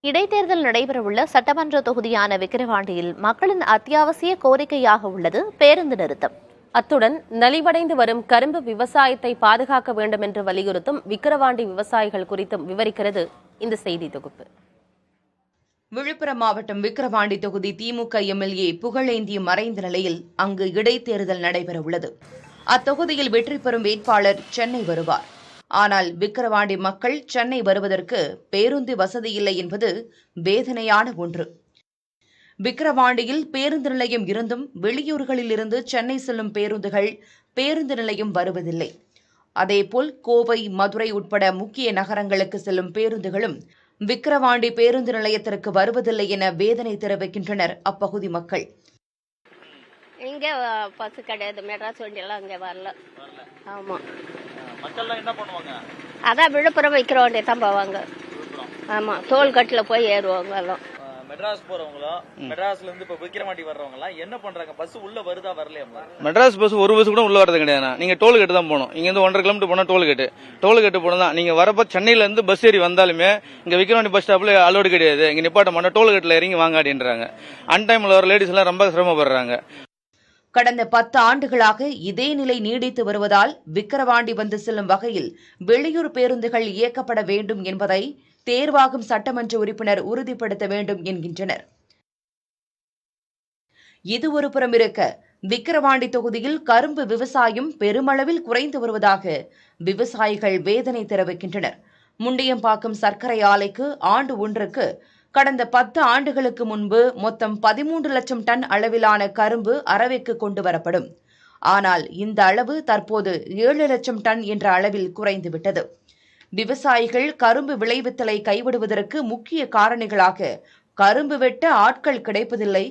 இடைத்தேர்தல் நடைபெறவுள்ள சட்டமன்ற தொகுதியான விக்கிரவாண்டியில் மக்களின் அத்தியாவசிய கோரிக்கையாக உள்ளது பேருந்து நிறுத்தம். அத்துடன் நலிவடைந்து வரும் கரும்பு விவசாயத்தை பாதுகாக்க வேண்டும் என்று வலியுறுத்தும் விக்கிரவாண்டி விவசாயிகள் குறித்தும் விவரிக்கிறது இந்த செய்தி தொகுப்பு. விழுப்புரம் மாவட்டம் விக்கிரவாண்டி தொகுதி திமுக எம்எல்ஏ புகழேந்தி மறைந்த நிலையில் அங்கு இடைத்தேர்தல் நடைபெறவுள்ளது. அத்தொகுதியில் வெற்றி பெறும் வேட்பாளர் சென்னை வருவார். ஆனால் விக்கிரவாண்டி மக்கள் சென்னை வருவதற்கு பேருந்து வசதி இல்லை என்பது வேதனையான ஒன்று. விக்கிரவாண்டியில் பேருந்து நிலையம் இருந்தும் வெளியூர்களில் இருந்து சென்னை செல்லும் பேருந்துகள் பேருந்து நிலையம் வருவதில்லை. அதேபோல் கோவை, மதுரை உட்பட முக்கிய நகரங்களுக்கு செல்லும் பேருந்துகளும் விக்கிரவாண்டி பேருந்து நிலையத்திற்கு வருவதில்லை என வேதனை தெரிவிக்கின்றனர் அப்பகுதி மக்கள். இங்கே பஸ் கிடையாது, மெட்ராஸ் வண்டியெல்லாம் இங்கே வரல. ஆமாம், மக்கள்லாம் என்ன பண்ணுவாங்க? அதான் விழுப்புரம் வைக்கிற வண்டி தான் போவாங்க. ஆமாம், டோல்கட்டில் போய் ஏறுவாங்க எல்லாம். மெட்ராஸ் போறவங்களும் மெட்ராஸ்ல இருந்து இப்ப விக்கிரவாண்டி வர்றவங்க எல்லாம் என்ன பண்றாங்க? பஸ் உள்ள வருதா வரலையா? மெட்ராஸ் பஸ் ஒரு பஸ் கூட உள்ள வரது கிடையாது. நீங்க டோல் கேட்டு தான் போகணும். இங்க இருந்து 1.5 கிலோமீட்டர் போனா டோல் கேட்டு போனதான். நீங்க வரப்ப சென்னையில இருந்து பஸ் ஏறி வந்தாலுமே இங்க விக்கிரவாண்டி பஸ் ஸ்டாப்ல அலோடு கிடையாது. இங்க நிப்பாட்ட மாட்டோம், டோல் கேட்ல இறங்கி வாங்க அப்படின்றாங்க. அன்டைம்ல வர லேடிஸ் எல்லாம் ரொம்ப சிரமப்படுறாங்க. கடந்த 10 ஆண்டுகளாக இதே நிலை நீடித்து வருவதால் விக்கிரவாண்டி வந்து செல்லும் வகையில் வெளியூர் பேருந்துகள் இயக்கப்பட வேண்டும் என்பதை தேர்வாகும் சட்டமன்ற உறுப்பினர் உறுதிப்படுத்த வேண்டும் என்கின்றனர். இது ஒரு புறம் இருக்க, விக்கிரவாண்டி தொகுதியில் கரும்பு விவசாயம் பெருமளவில் குறைந்து வருவதாக விவசாயிகள் வேதனை தெரிவிக்கின்றனர். முண்டியம்பாக்கம் சர்க்கரை ஆலைக்கு ஆண்டு ஒன்றுக்கு கடந்த 10 ஆண்டுகளுக்கு முன்பு மொத்தம் 13 லட்சம் டன் அளவிலான கரும்பு அரவைக்கு கொண்டு வரப்படும். ஆனால் இந்த அளவு தற்போது 7 லட்சம் டன் என்ற அளவில் குறைந்துவிட்டது. விவசாயிகள் கரும்பு விளைவித்தலை கைவிடுவதற்கு முக்கிய காரணிகளாக கரும்பு வெட்ட ஆட்கள் கிடைப்பதில்லை,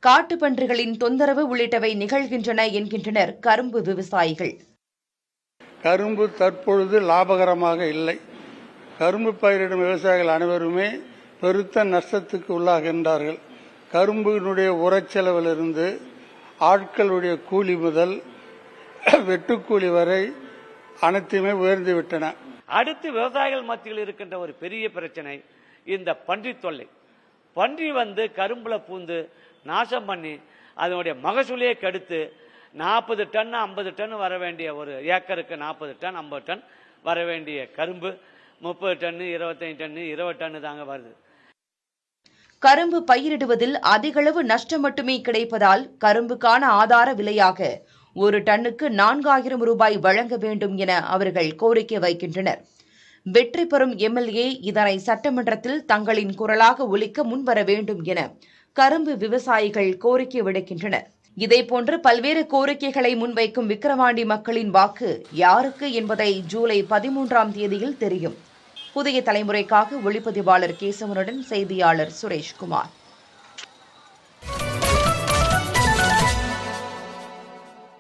காட்டுப்பன்றிகளின் தொந்தரவு உள்ளிட்டவை நிகழ்கின்றன என்கின்றனர் கரும்பு விவசாயிகள். கரும்பு தற்பொழுது லாபகரமாக இல்லை. கரும்பு பயிரிடும் விவசாயிகள் அனைவருமே பெருத்த நஷ்டத்துக்கு உள்ளாகின்றார்கள். கரும்பினுடைய உரச்செலவிலிருந்து ஆட்களுடைய கூலி முதல் வெட்டுக்கூலி வரை அனைத்துமே உயர்ந்துவிட்டன. அடுத்து விவசாயிகள் மத்தியில் இருக்கின்ற ஒரு பெரிய பிரச்சனை இந்த பன்றி தொல்லை. பன்றி வந்து கரும்புல பூந்து நாசம் பண்ணி அதனுடைய மகசூலையே கெடுத்து 40 டன் 50 டன் வர வேண்டிய, ஒரு ஏக்கருக்கு 40 டன் 50 டன் வர வேண்டிய கரும்பு 30 டன்னு 25 டன்னு 20 டன்னு தாங்க வருது. கரும்பு பயிரிடுவதில் அதிகளவு நஷ்டம் மட்டுமே கிடைப்பதால் கரும்புக்கான ஆதார விலையாக ஒரு டன்னுக்கு 4000 ரூபாய் வழங்க வேண்டும் என அவர்கள் கோரிக்கை வைக்கின்றனர். வெற்றி பெறும் எம்எல்ஏ இதனை சட்டமன்றத்தில் தங்களின் குரலாக ஒலிக்க முன்வர வேண்டும் என கரும்பு விவசாயிகள் கோரிக்கை விடுக்கின்றனர். இதேபோன்று பல்வேறு கோரிக்கைகளை முன்வைக்கும் விக்கிரவாண்டி மக்களின் வாக்கு யாருக்கு என்பதை ஜூலை 13ஆம் தேதியில் தெரியும். புதிய தலைமுறைக்காக ஒளிப்பதிவாளர் கேசவனுடன் செய்தியாளர் சுரேஷ்குமார்.